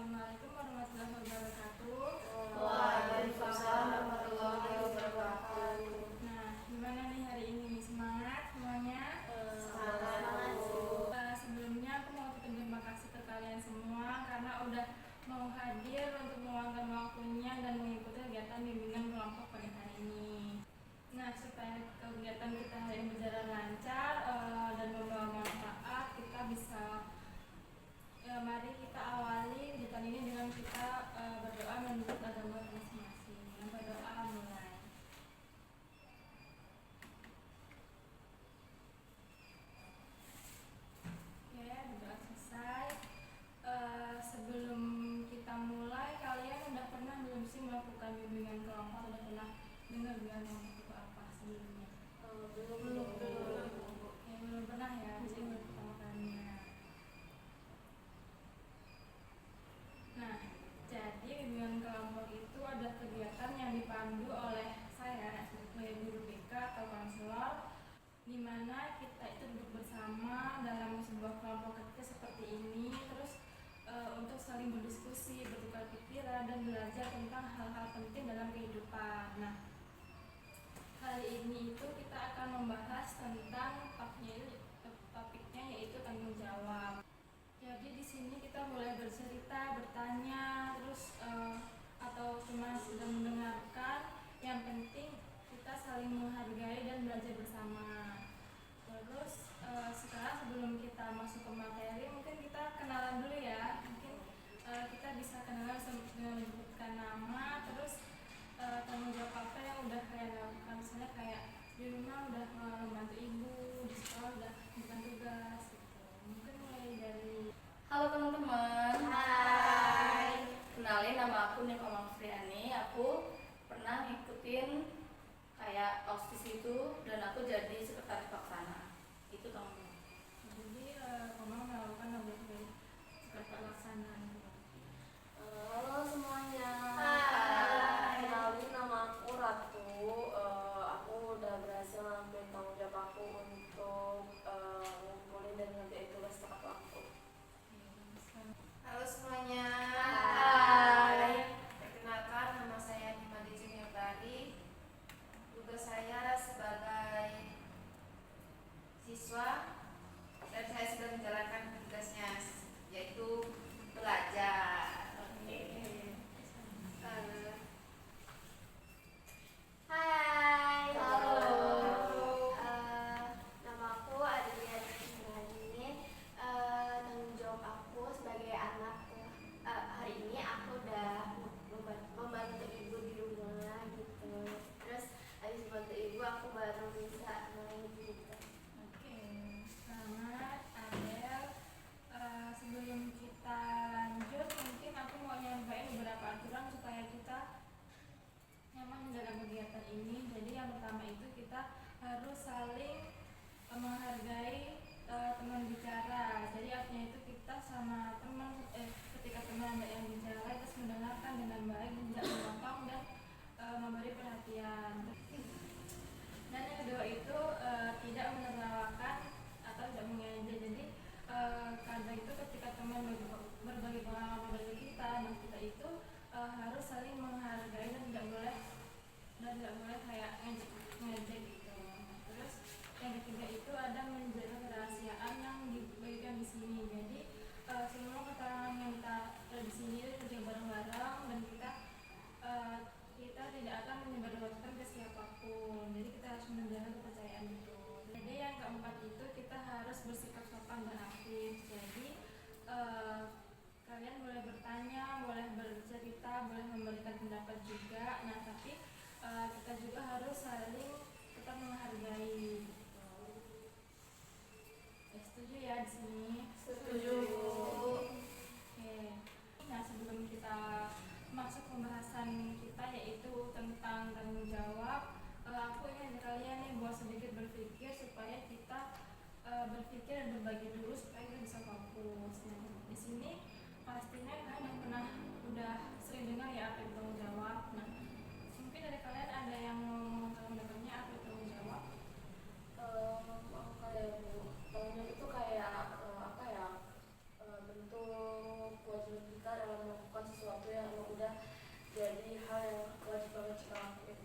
Assalamualaikum warahmatullahi wabarakatuh. Waalaikumsalam warahmatullahi wabarakatuh. Nah, gimana nih hari ini? Semangat semuanya? Semangat. Sebelumnya aku mau berterima kasih ke kalian semua karena udah mau hadir untuk meluangkan waktunya dan mengikuti kegiatan bimbingan kelompok pada hari ini. Nah, supaya kegiatan kita hari ini berjalan lancar dan membawa manfaat, kita bisa mari kita awali kegiatan ini dengan kita berdoa menurut agama masing-masing. Berdoa mulai. Oke, berdoa selesai. Sebelum kita mulai, kalian udah pernah belum sih melakukan bimbingan kelompok? Udah pernah dengar bimbingan kelompok itu apa sebelumnya? Belum. Belum pernah ya, jadi baru pertama kalinya. Nah, jadi bimbingan kelompok itu adalah kegiatan yang dipandu oleh saya sebagai guru BK atau konselor, di mana kita itu duduk bersama dalam sebuah kelompok kecil seperti ini, terus untuk saling berdiskusi, bertukar pikiran, dan belajar tentang hal-hal penting dalam kehidupan. Nah, kali ini itu kita akan membahas tentang topiknya yaitu tanggung jawab. Jadi di sini kita boleh bercerita, bertanya, terus atau cuma sedang mendengarkan. Yang penting kita saling menghargai dan belajar bersama. Terus sekarang sebelum kita masuk ke materi, mungkin kita kenalan dulu ya. Mungkin kita bisa kenalan dengan menyebutkan nama, terus tanggung jawab apa yang udah kalian lakukan. Misalnya kayak di rumah udah membantu ibu, di sekolah udah bukan tugas gitu. Mungkin mulai dari Halo teman-teman. Hai. Kenalin, nama aku Nika Mafriani. Aku pernah ngikutin kayak OSIS itu dan aku jadi sekretaris pelaksana. Itu teman-teman. jadi Komang melakukan dari pelaksanaan. Halo semuanya. Hai. Kenalin, nama aku Ratu. Aku udah berhasil ngambil tanggung jawab aku untuk ngumpulin dan ngerjain tugas tepat waktu. Halo semuanya. Hai. Perkenalkan, nama saya Himadi Juniotari. Tugas saya sebagai siswa dan saya sudah menjalankan tugasnya, yaitu belajar. Hai. Halo. Nama aku Adelia Rizky. Tanggung jawab aku sebagai anak. Hari ini aku udah membantu ibu di rumah gitu. Terus habis bantu ibu aku baru bisa main gitu. Oke, selamat Adel. Sebelum kita lanjut, mungkin aku mau nyampaikan beberapa aturan supaya kita nyaman dalam kegiatan ini. Jadi yang pertama itu kita harus saling menghargai teman bicara. Jadi artinya itu kita sama teman ketika teman ada yang bicara, terus mendengarkan dengan baik, tidak memotong dan memberi perhatian. Dan yang kedua itu tidak menertawakan atau tidak mengejek. Jadi kadang itu ketika teman berbagi pengalaman dari kita, dan kita itu harus saling menghargai dan tidak boleh kayak ngejek gitu. Terus yang ketiga itu ada menjaga kerahasiaan yang dibagikan di sini. Jadi semua keterangan yang kita di sini kerja bareng-bareng, dan kita tidak akan menyebarluaskan ke siapapun. Jadi kita harus menjaga kepercayaan itu. Jadi yang keempat itu kita harus bersikap sopan dan aktif. Jadi kalian boleh bertanya, boleh bercerita, boleh memberikan pendapat juga. Nah, tapi kita juga harus saling tetap menghargai. Setuju ya di sini? Setuju. Oke. Nah, sebelum kita masuk pembahasan kita yaitu tentang tanggung jawab, aku ingin kalian nih buat sedikit berpikir supaya kita berpikir dan berbagi dulu supaya kita bisa fokus. Nah, di sini pastinya kalian yang udah sering dengar ya apa itu tanggung jawab. Nah, mungkin dari kalian ada yang mau mendapatnya apa itu tanggung jawab? Kayak tanggung jawab itu kayak apa ya, bentuk kewajiban kita dalam dalam melakukan sesuatu yang emang udah jadi hal yang wajib banget kita lakuin.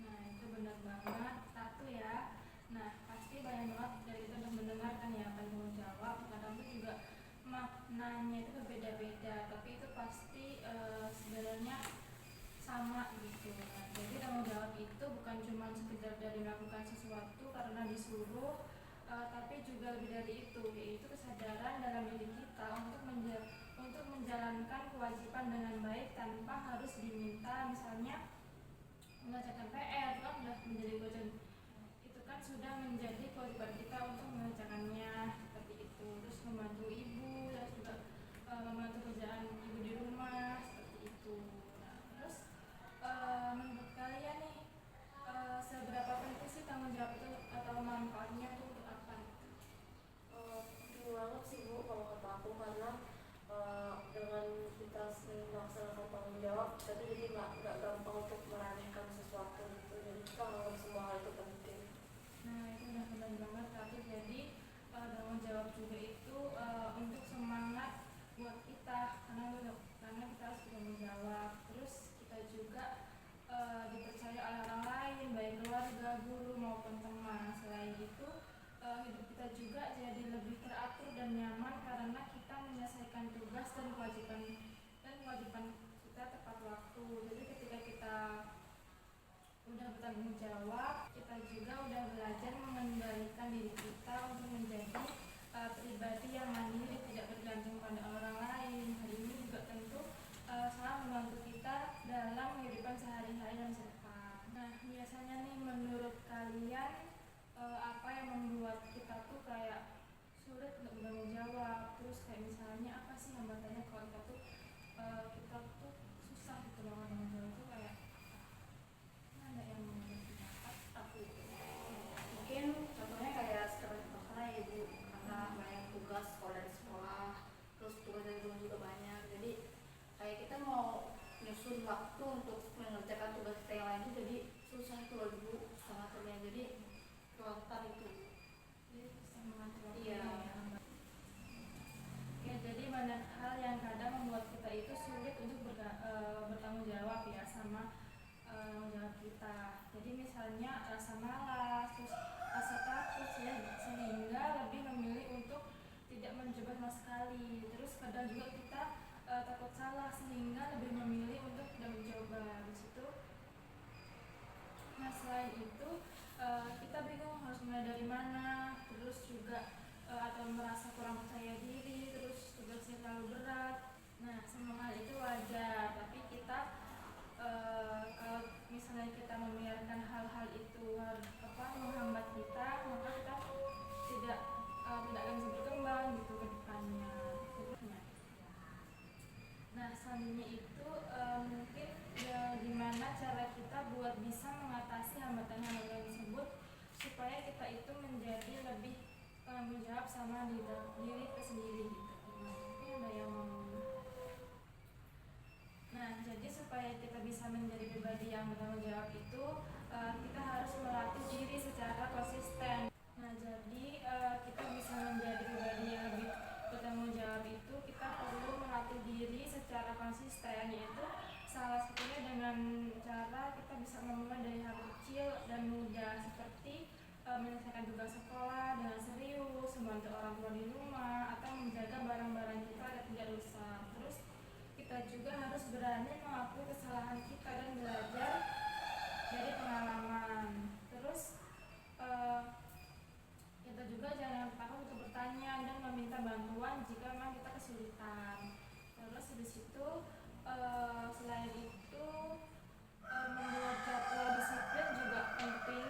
Nah itu benar banget, satu ya. Nah pasti banyak banget dari kita udah mendengarkan ya tanggung jawab. Kadang tuh juga maknanya itu berbeda-beda, tapi itu pasti sebenarnya sama gitu. Nah, jadi tanggung jawab itu bukan cuma sekedar dari melakukan sesuatu karena disuruh, tapi juga lebih dari itu, yaitu kesadaran dalam diri kita untuk menjalankan kewajiban dengan baik tanpa harus diminta. Misalnya mengerjakan PR itu kan sudah menjadi kewajiban, itu kan sudah menjadi kewajiban kita untuk mengerjakannya seperti itu. Terus membantu ibu dan juga membantu kerjaan ibu di rumah seperti itu. Nah, terus menurut kalian nih seberapa penting sih tanggung jawab itu atau manfaatnya tuh untuk apa? Penting banget sih Bu kalau kata aku, karena dengan kita sering melaksanakan tanggung jawab kita tuh jadi nggak gampang untuk meremehkan sesuatu gitu, jadi kita menganggap semua hal itu penting. Nah itu udah benar banget, tapi jadi tanggung jawab juga itu untuk semangat buat kita karena kita harus bertanggung jawab. Terus kita juga dipercaya oleh orang lain, baik keluarga, guru maupun teman. Selain itu hidup kita juga jadi lebih teratur dan nyaman karena kita menyelesaikan tugas dan kewajiban kita tepat waktu. Jadi ketika kita udah bertanggung jawab, kita juga udah belajar mengendalikan diri kita untuk menjadi pribadi yang mandiri, tidak bergantung pada orang lain. Hal ini juga tentu sangat membantu kita dalam kehidupan sehari-hari dan masa depan. Nah biasanya nih menurut kalian apa yang membuat kita tuh kayak sulit untuk bertanggung jawab? Terus kayak misalnya apa sih hambatannya kalau kita tuh susah gitu loh bertanggung jawab tuh, kayak ada yang mau pendapat? Aku mungkin contohnya kayak sekarang karena ya Bu, karena banyak tugas kalau dari sekolah, terus tugas dari rumah juga banyak, jadi kayak kita mau nyusun waktu untuk mengerjakan tugas kita yang lain itu jadi susah itu loh Bu, sangat terlihat, jadi kelewatan itu. Jadi bisa mengatur waktu. Iya. Ya, jadi banyak hal yang kadang membuat kita itu sulit untuk bertanggung jawab ya sama tanggung jawab kita. Jadi misalnya rasa malas, terus rasa takut ya, sehingga lebih memilih untuk tidak mencoba sama sekali. Terus kadang juga kita takut salah sehingga lebih memilih untuk tidak mencoba di situ. Nah selain itu kita bingung harus mulai dari mana, terus juga atau merasa kurang percaya diri, terus tugasnya terlalu berat. Nah semua hal itu wajar, tapi kita kalau misalnya kita membiarkan hal-hal itu menghambat kita, maka kita tidak akan bisa berkembang gitu ke depannya. Nah selanjutnya itu mungkin gimana cara kita buat bisa mengatasi hambatan-hambatan tersebut supaya kita itu menjadi lebih tanggung jawab sama diri kita sendiri gitu. Mungkin ada yang mau. Nah jadi supaya kita bisa menjadi pribadi yang bertanggung jawab itu kita harus melatih diri secara konsisten. Nah jadi kita bisa menjadi pribadi yang lebih bertanggung jawab itu kita perlu melatih diri secara konsisten, yaitu salah satunya dengan cara kita bisa memulai dari hal kecil dan mudah seperti menyelesaikan tugas sekolah dengan serius, membantu orang tua di rumah, atau menjaga barang-barang kita agar tidak rusak. Terus kita juga harus berani mengakui kesalahan kita dan belajar dari pengalaman. Terus kita juga jangan takut untuk bertanya dan meminta bantuan jika memang kita kesulitan. Terus di situ selain itu membuat jadwal disiplin juga penting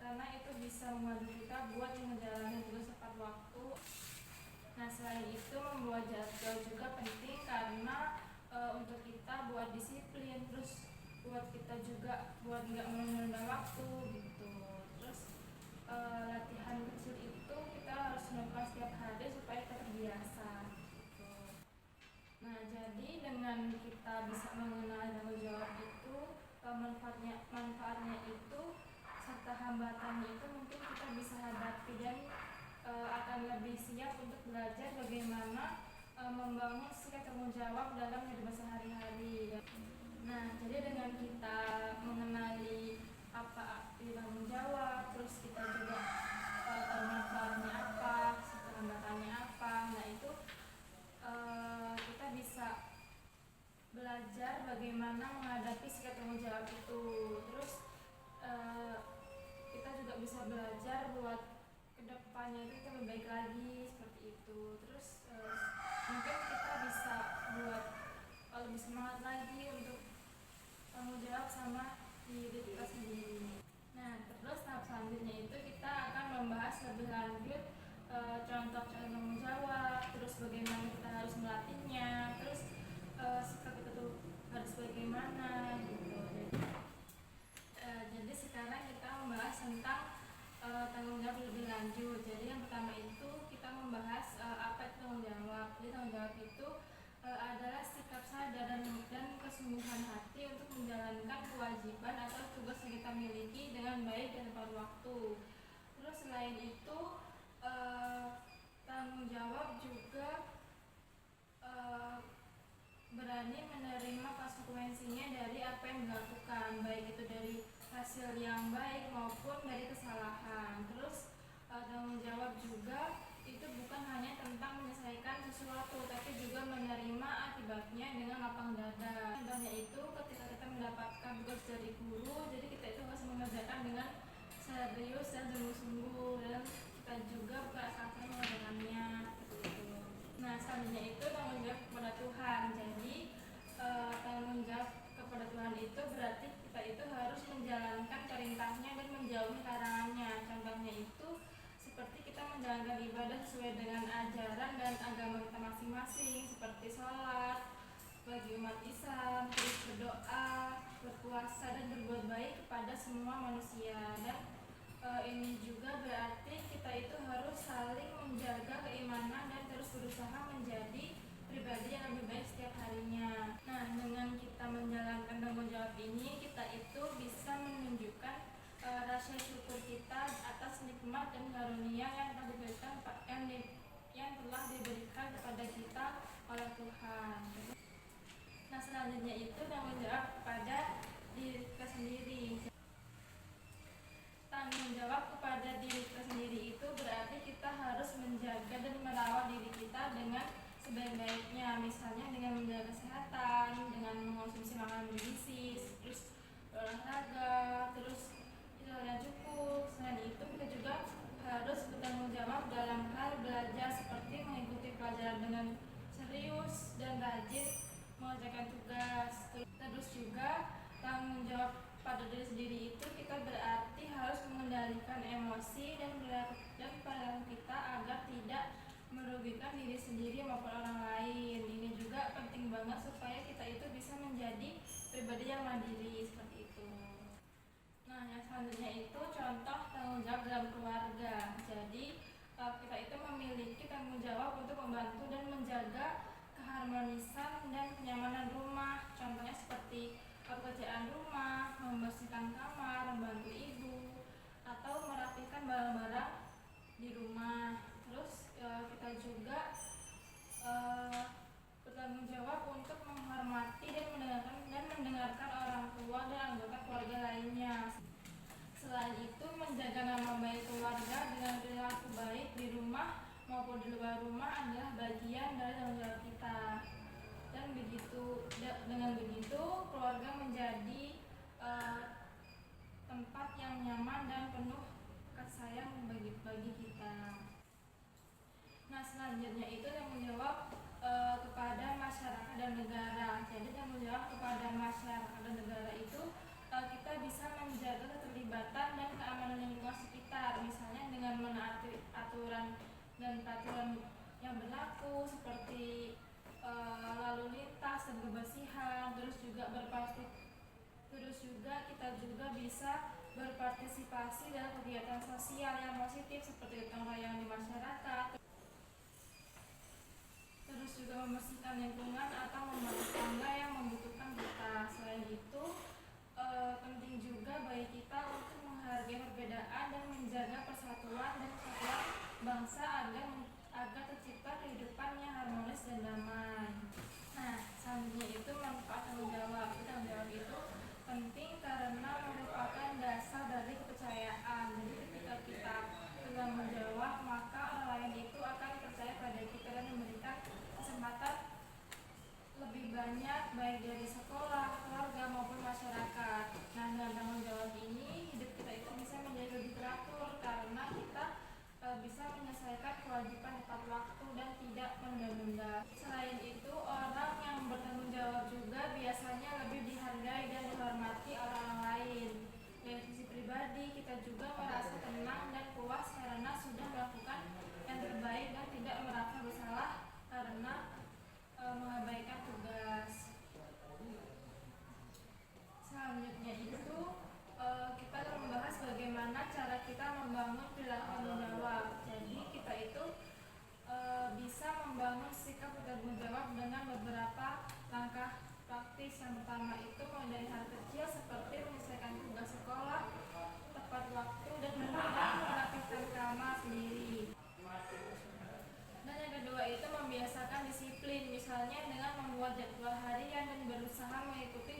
karena itu bisa membantu kita buat menjalani tugas tepat waktu. Nah selain itu membuat jadwal juga penting karena untuk kita buat disiplin, terus buat kita juga buat nggak menunda waktu gitu. Terus latihan kecil itu kita harus melakukan setiap hari supaya kita terbiasa gitu. Nah jadi dengan kita bisa mengenal tanggung jawab itu manfaatnya itu serta hambatannya itu mungkin kita bisa hadapi dan akan lebih siap untuk belajar bagaimana membangun sikap tanggung tanggung jawab dalam hidup sehari-hari. Nah, jadi dengan kita mengenali apa arti tanggung jawab, terus kita juga tahu manfaatnya apa, hambatannya apa, nah itu kita bisa belajar bagaimana menghadapi sikap tanggung jawab itu. Terus kita juga bisa belajar buat kedepannya itu kita lebih baik lagi seperti itu. Terus mungkin kita bisa buat lebih semangat lagi untuk tanggung jawab sama diri kita sendiri. Nah, terus tahap selanjutnya itu kita akan membahas lebih lanjut contoh-contoh tanggung jawab, terus bagaimana kita harus melatihnya, terus sikap kita tuh harus bagaimana gitu. Jadi sekarang kita membahas tentang tanggung jawab lebih lanjut. Jadi yang pertama itu kita membahas apa itu tanggung jawab. Jadi tanggung jawab itu adalah sikap sadar dan kesungguhan hati untuk menjalankan kewajiban atau tugas yang kita miliki dengan baik dan tepat waktu. Terus selain itu tanggung jawab juga berani menerima konsekuensinya dari apa yang dilakukan, baik itu dari hasil yang baik maupun dari kesalahan. Terus tanggung jawab juga itu bukan hanya tentang menyelesaikan sesuatu, tapi juga menerima akibatnya dengan lapang dada. Contohnya itu ketika kita mendapatkan tugas dari guru, jadi kita itu harus mengerjakan dengan serius dan sungguh-sungguh, dan kita juga bukan asal-asalan mengerjakannya gitu. Nah, selanjutnya itu tanggung jawab kepada Tuhan. Jadi tanggung jawab kepada Tuhan itu berarti kita itu harus menjalankan perintahnya dan menjauhi larangannya. Contohnya itu seperti kita menjalankan ibadah sesuai dengan ajaran dan agama kita masing-masing, seperti sholat bagi umat Islam, terus berdoa, berpuasa, dan berbuat baik kepada semua manusia. Dan ini juga berarti kita itu harus saling menjaga keimanan dan terus berusaha menjadi pribadi yang lebih baik setiap harinya. Nah, dengan kita menjalankan tanggung jawab ini, kita itu bisa menunjukkan rasa syukur kita atas nikmat dan karunia yang telah diberikan kepada kita oleh Tuhan. Nah, selanjutnya itu tanggung jawab kepada diri kita sendiri. Tanggung jawab kepada diri kita sendiri itu berarti kita harus menjaga dan merawat diri kita dengan sebaik-baiknya, misalnya dengan menjaga kesehatan, dengan mengonsumsi makanan bergizi, terus olahraga, terus yang cukup. Selain itu kita juga harus bertanggung jawab dalam hal belajar, seperti mengikuti pelajaran dengan serius dan rajin mengerjakan tugas. Terus juga tanggung jawab pada diri sendiri itu kita berarti harus mengendalikan emosi dan perilaku kita agar tidak merugikan diri sendiri maupun orang lain. Ini juga penting banget supaya kita itu bisa menjadi pribadi yang mandiri seperti itu. Nah, yang selanjutnya itu contoh tanggung jawab dalam keluarga. Jadi kita itu memiliki tanggung jawab untuk membantu dan menjaga keharmonisan dan kenyamanan rumah. Contohnya seperti pekerjaan rumah, membersihkan kamar, membantu ibu, atau merapikan barang-barang di rumah. Terus kita juga bertanggung jawab untuk menghormati dan mendengarkan orang tua dan anggota keluarga lainnya. Selain itu, menjaga nama baik keluarga dengan perilaku baik di rumah maupun di luar rumah adalah bagian dari tanggung jawab kita. Dan dengan begitu keluarga menjadi tempat yang nyaman dan penuh kasih sayang bagi kita. Nah, selanjutnya itu tanggung jawab kepada masyarakat dan negara. Jadi tanggung jawab kepada masyarakat dan negara itu kita bisa menjaga keterlibatan dan keamanan lingkungan sekitar, misalnya dengan menaati aturan dan peraturan yang berlaku seperti lalu lintas dan kebersihan. Terus juga kita juga bisa berpartisipasi dalam kegiatan sosial yang positif seperti gotong royong di masyarakat. Terus juga membersihkan lingkungan atau membantu tetangga yang membutuhkan kita. Selain itu penting juga bagi kita untuk menghargai perbedaan dan menjaga persatuan dan kesatuan bangsa agar tercipta kehidupan yang harmonis dan damai. Nah, membuat jadwal harian dan berusaha mengikuti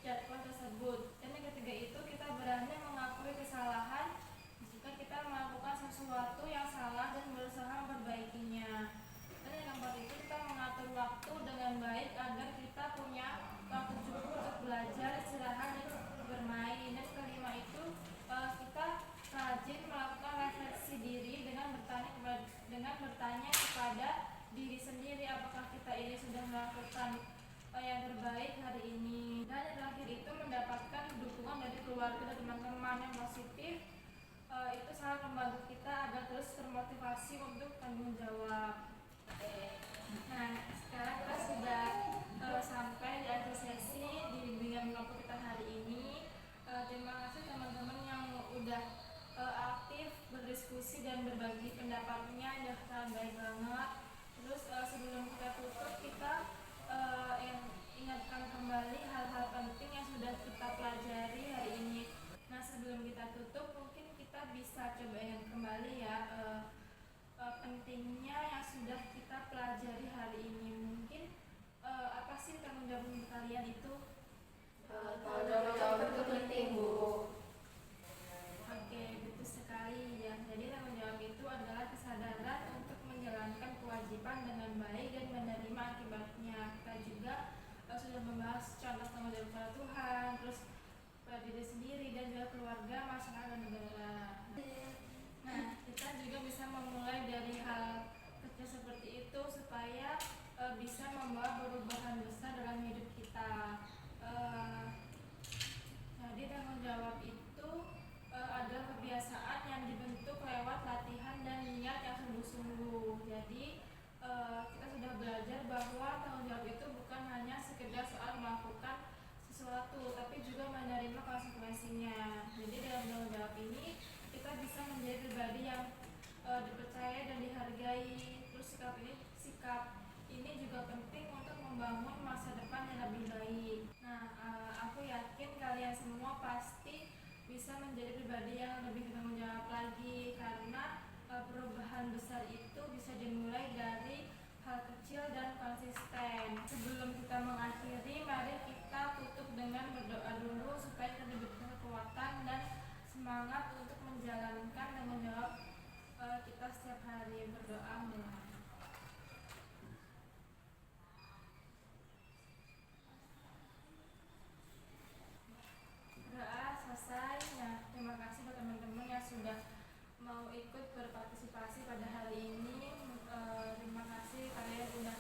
jadwal tersebut. Dan yang ketiga itu kita berani mengakui kesalahan jika kita melakukan sesuatu yang salah dan berusaha memperbaikinya. Dan yang keempat itu kita mengatur waktu dengan baik agar kita punya waktu cukup untuk belajar, istirahat, dan bermain. Dan kelima itu kita rajin melakukan refleksi diri dengan bertanya kepada diri sendiri apakah kita ini sudah melakukan yang terbaik hari ini. Dan yang terakhir itu mendapatkan dukungan dari keluarga dan teman-teman yang positif, itu sangat membantu kita agar terus termotivasi untuk tanggung jawab. Nah, sekarang kita sudah sampai di akhir sesi di bimbingan kelompok kita hari ini. Terima kasih teman-teman yang udah aktif berdiskusi dan berbagi pendapatnya, udah sangat baik banget. Terus sebelum kita tutup, kita ingatkan kembali hal-hal penting yang sudah kita pelajari hari ini. Nah, sebelum kita tutup, mungkin kita bisa coba ingat kembali ya pentingnya yang sudah kita pelajari hari ini. Mungkin apa sih tanggung jawab kalian itu? Tanggung jawab itu penting, Bu. Oke, betul sekali ya. Jadi tanggung jawab itu adalah kesadaran untuk menjalankan kewajiban dengan baik dan menerima akibatnya. Kita juga sudah membahas contoh tanggung jawab kepada Tuhan, terus pada diri sendiri dan juga keluarga, masyarakat, dan negara. Nah, kita juga bisa memulai dari hal kecil seperti itu supaya bisa membawa perubahan besar dalam hidup kita. Jadi tanggung jawab itu adalah kebiasaan yang dibentuk lewat latihan dan niat yang sungguh-sungguh. Jadi kita sudah belajar bahwa tanggung jawab itu bukan hanya sekedar soal melakukan sesuatu, tapi juga menerima konsekuensinya. Jadi dalam tanggung jawab ini kita bisa menjadi pribadi yang dipercaya dan dihargai. Terus sikap ini juga penting untuk membangun masa depan yang lebih baik. Nah, aku yakin kalian semua pasti bisa menjadi pribadi yang lebih bertanggung jawab lagi, karena perubahan besar itu bisa dimulai dari hal kecil dan konsisten. Sebelum kita mengakhiri, mari kita tutup dengan berdoa dulu supaya kita diberikan kekuatan dan semangat untuk menjalankan tanggung jawab kita setiap hari. Berdoa mulai. Doa selesai. Nah, terima kasih buat teman-teman yang sudah mau ikut berpartisipasi pada hari ini. Terima kasih kalian sudah